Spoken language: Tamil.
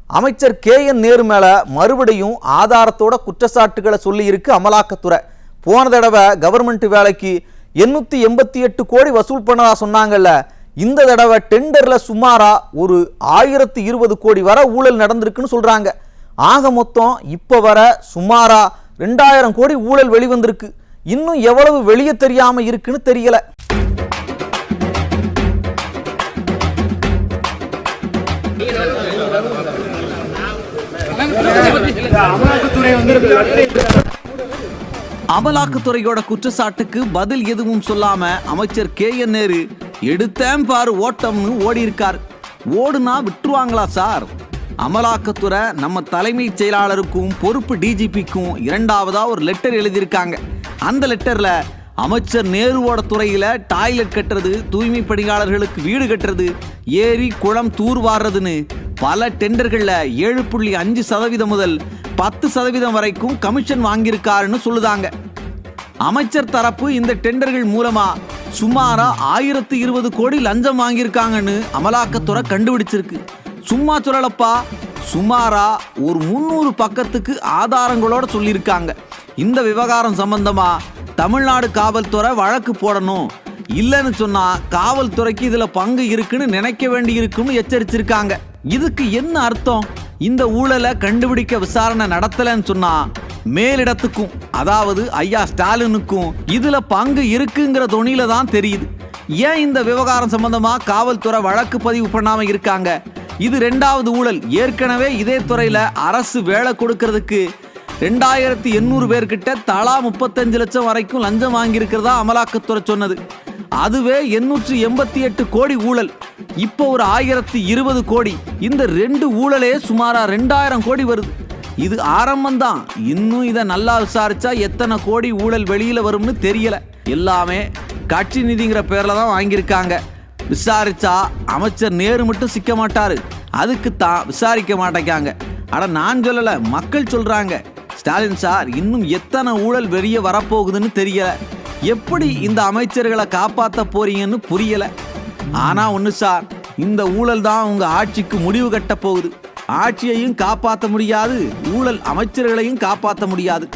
அமைச்சர் KN நேரு மேல மறுபடியும் ஆதாரத்தோட குற்றச்சாட்டுகளை சொல்லி இருக்கு அமலாக்கத்துறை. போன தடவை கவர்மெண்ட் வேலைக்கு 888 கோடி வசூல் பண்ணதா சொன்னாங்கல்ல, இந்த தடவை டெண்டர்ல சுமாரா ஒரு 1020 கோடி வரை ஊழல் நடந்திருக்குன்னு சொல்றாங்க. ஆக மொத்தம் இப்ப வர சுமாரா 2000 கோடி ஊழல் வெளிவந்திருக்கு. இன்னும் எவ்வளவு வெளியே தெரியாம இருக்குன்னு தெரியல. அமலாக்கத்துறையோட குற்றச்சாட்டுக்கு பதில் எதுவும் சொல்லாம அமைச்சர் KN நேரு எடுத்தேன் பாரு ஓட்டம்னு ஓடி இருக்கார். ஓடுனா விட்டுருவாங்களா சார்? அமலாக்கத்துறை நம்ம தலைமைச் செயலாளருக்கும் பொறுப்பு DGPக்கும் இரண்டாவதா ஒரு லெட்டர் எழுதியிருக்காங்க. அந்த லெட்டர்ல அமைச்சர் நேருவோட துறையில டாய்லெட் கட்டுறது, தூய்மை பணியாளர்களுக்கு வீடு கட்டுறது, ஏரி குளம் தூர்வாடுறதுன்னு பல டெண்டர்கள்ல 7.5% முதல் 10% வரைக்கும் கமிஷன் வாங்கியிருக்காருன்னு சொல்லுதாங்க. அமைச்சர் தரப்பு இந்த டெண்டர்கள் மூலமா சுமாரா 1020 கோடி லஞ்சம் வாங்கியிருக்காங்கன்னு அமலாக்கத்துறை கண்டுபிடிச்சிருக்கு. சும்மா சொல்லலப்பா, சுமாரா ஒரு 300 பக்கத்துக்கு ஆதாரங்களோட சொல்லியிருக்காங்க. இந்த விவகாரம் சம்பந்தமா தமிழ்நாடு காவல்துறை வழக்கு போடணும், இல்லைன்னு சொன்னா காவல்துறைக்கு இதுல பங்கு இருக்குன்னு நினைக்க வேண்டி இருக்குன்னு எச்சரிச்சிருக்காங்க. இதுக்கு என்ன அர்த்தம்? இந்த ஊழலை கண்டுபிடிக்க விசாரணை நடத்தலன்னு சொன்னா மேலிடத்துக்கும், அதாவது ஐயா ஸ்டாலினுக்கும் இதுல பங்கு இருக்குங்கிற தொனியில தான் தெரியுது. ஏன் இந்த விவகாரம் சம்பந்தமா காவல்துறை வழக்கு பதிவு பண்ணாம இருக்காங்க? இது 2வது ஊழல். ஏற்கனவே இதே துறையில அரசு வேலை கொடுக்கறதுக்கு 2800 பேர்கிட்ட தலா 35 லட்சம் வரைக்கும் லஞ்சம் வாங்கியிருக்கிறதா அமலாக்கத்துறை சொன்னது. அதுவே 888 கோடி ஊழல். இப்போ ஒரு 1020 கோடி. இந்த 2 ஊழலே சுமாரா 2000 கோடி வருது. இது ஆரம்பம்தான். இன்னும் இதை நல்லா விசாரிச்சா எத்தனை கோடி ஊழல் வெளியில வரும்னு தெரியல. எல்லாமே கட்சி நிதிங்கிற பேர்ல தான் வாங்கியிருக்காங்க. விசாரிச்சா அமைச்சர் நேரு மட்டும் சிக்க மாட்டாரு, அதுக்கு தான் விசாரிக்க மாட்டேங்காங்க. அட நான் சொல்லல, மக்கள் சொல்றாங்க. ஸ்டாலின் சார், இன்னும் எத்தனை ஊழல் வெளியே வரப்போகுதுன்னு தெரியல. எப்படி இந்த அமைச்சர்களை காப்பாற்ற போறீங்கன்னு புரியல. ஆனா ஒண்ணு சார், இந்த ஊழல் தான் உங்க ஆட்சிக்கு முடிவு கட்ட போகுது. ஆட்சியையும் காப்பாற்ற முடியாது, ஊழல் அமைச்சர்களையும் காப்பாற்ற முடியாது.